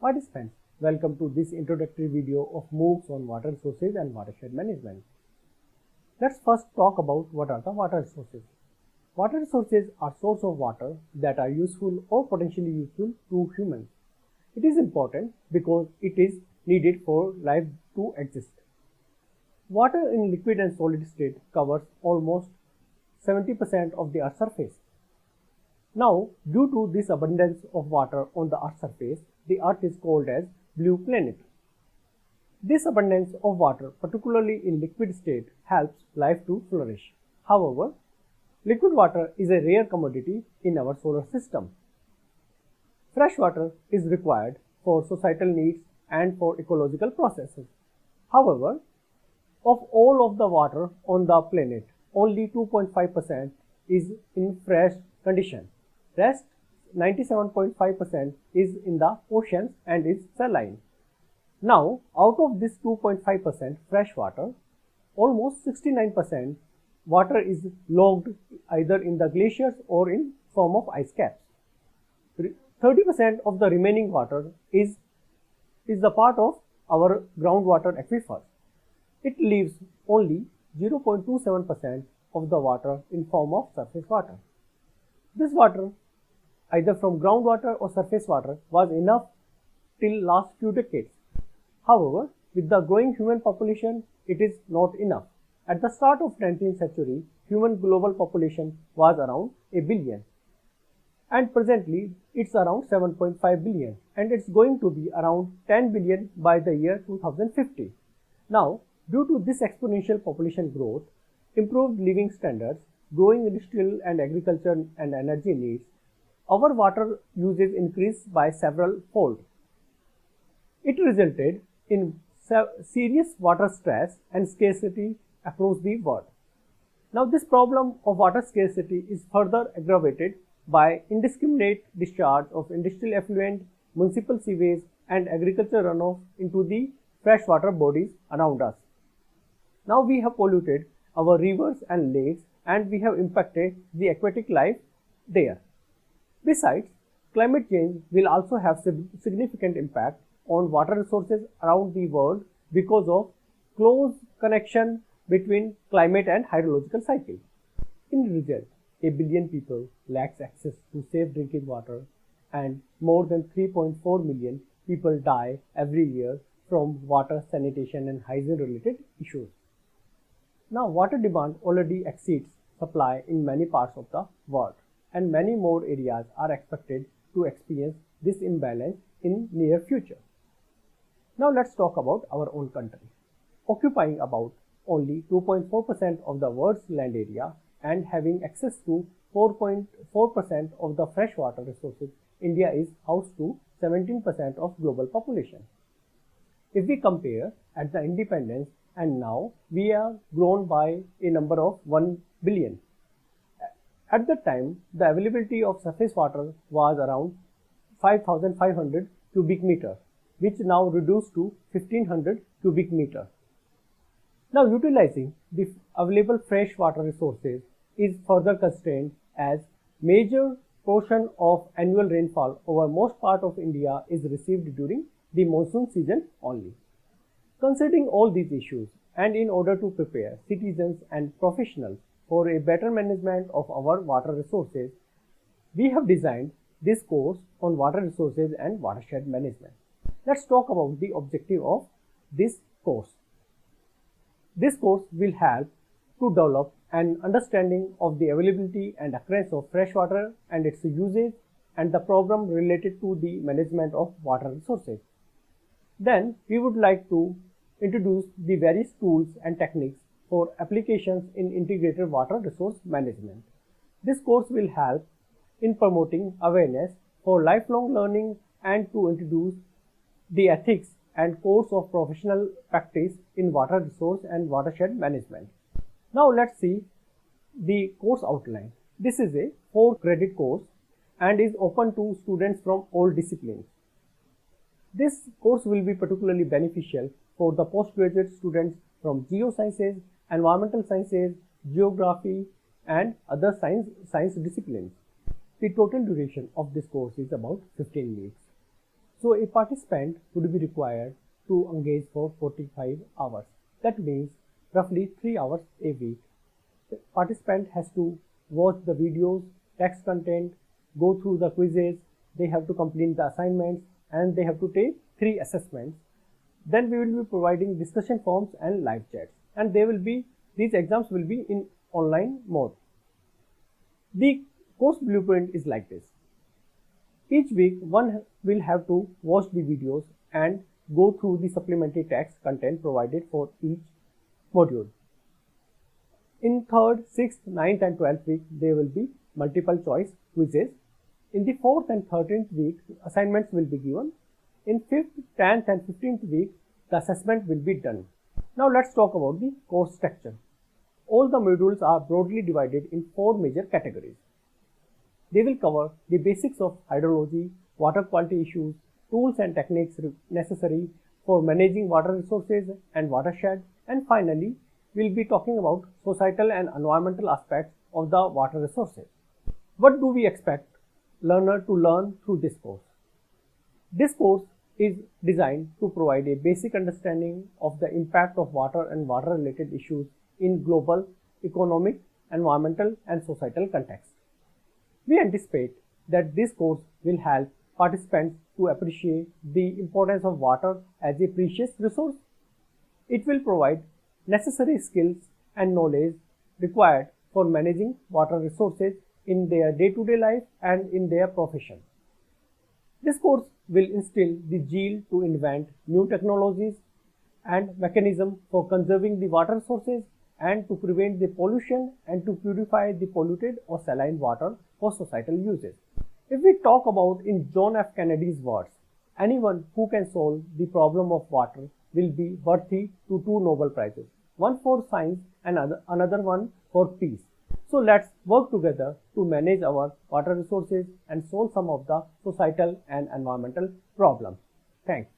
Participants, welcome to this introductory video of MOOCs on water resources and watershed management. Let's first talk about what are the water resources. Water resources are sources of water that are useful or potentially useful to humans. It is important because it is needed for life to exist. Water in liquid and solid state covers almost 70% of the Earth's surface. Now, due to this abundance of water on the Earth's surface, the Earth is called as blue planet. This abundance of water, particularly in liquid state, helps life to flourish. However, liquid water is a rare commodity in our solar system. Fresh water is required for societal needs and for ecological processes. However, of all of the water on the planet, only 2.5% is in fresh condition. Rest 97.5% is in the oceans and is saline. Now, out of this 2.5% fresh water, almost 69% water is logged either in the glaciers or in form of ice caps. 30% of the remaining water is the part of our groundwater aquifers. It leaves only 0.27% of the water in form of surface water. This water, either from groundwater or surface water, was enough till last few decades. However, with the growing human population, it is not enough. At the start of 19th century, human global population was around a billion. And presently, it's around 7.5 billion. And it's going to be around 10 billion by the year 2050. Now, due to this exponential population growth, improved living standards, growing industrial and agriculture and energy needs, our water usage increased by several fold. It resulted in serious water stress and scarcity across the world. Now, this problem of water scarcity is further aggravated by indiscriminate discharge of industrial effluent, municipal sewage and agricultural runoff into the freshwater bodies around us. Now, we have polluted our rivers and lakes and we have impacted the aquatic life there. Besides, climate change will also have significant impact on water resources around the world because of close connection between climate and hydrological cycle. In result, a billion people lacks access to safe drinking water and more than 3.4 million people die every year from water, sanitation and hygiene related issues. Now, water demand already exceeds supply in many parts of the world and many more areas are expected to experience this imbalance in near future. Now, let's talk about our own country. Occupying about only 2.4% of the world's land area and having access to 4.4% of the freshwater resources, India is house to 17% of global population. If we compare at the independence and now, we are grown by a number of 1 billion. At that time, the availability of surface water was around 5,500 cubic meter, which now reduced to 1,500 cubic meter. Now, utilizing the available fresh water resources is further constrained as major portion of annual rainfall over most part of India is received during the monsoon season only. Considering all these issues and in order to prepare citizens and professionals for a better management of our water resources, we have designed this course on water resources and watershed management. Let's talk about the objective of this course. This course will help to develop an understanding of the availability and occurrence of fresh water and its usage and the problem related to the management of water resources. Then we would like to introduce the various tools and techniques for applications in integrated water resource management. This course will help in promoting awareness for lifelong learning and to introduce the ethics and course of professional practice in water resource and watershed management. Now, let's see the course outline. This is a 4-credit course and is open to students from all disciplines. This course will be particularly beneficial for the postgraduate students from geosciences, environmental sciences, geography and other science disciplines. The total duration of this course is about 15 weeks. So a participant would be required to engage for 45 hours. That means roughly 3 hours a week. The participant has to watch the videos, text content, go through the quizzes, they have to complete the assignments, and they have to take 3 assessments. Then we will be providing discussion forums and live chats, and these exams will be in online mode. The course blueprint is like this. Each week one will have to watch the videos and go through the supplementary text content provided for each module. In 3rd, 6th, 9th and 12th week there will be multiple choice quizzes. In the 4th and 13th week assignments will be given. In 5th, 10th and 15th week the assessment will be done. Now let's talk about the course structure. All the modules are broadly divided in 4 major categories. They will cover the basics of hydrology, water quality issues, tools and techniques necessary for managing water resources and watershed, and finally we'll be talking about societal and environmental aspects of the water resources. What do we expect learner to learn through this course? This course is designed to provide a basic understanding of the impact of water and water related issues in global, economic, environmental and societal context. We anticipate that this course will help participants to appreciate the importance of water as a precious resource. It will provide necessary skills and knowledge required for managing water resources in their day-to-day life and in their profession. This course will instill the zeal to invent new technologies and mechanisms for conserving the water sources and to prevent the pollution and to purify the polluted or saline water for societal uses. If we talk about in John F. Kennedy's words, anyone who can solve the problem of water will be worthy to 2 Nobel Prizes, one for science and another one for peace. So let's work together to manage our water resources and solve some of the societal and environmental problems. Thanks.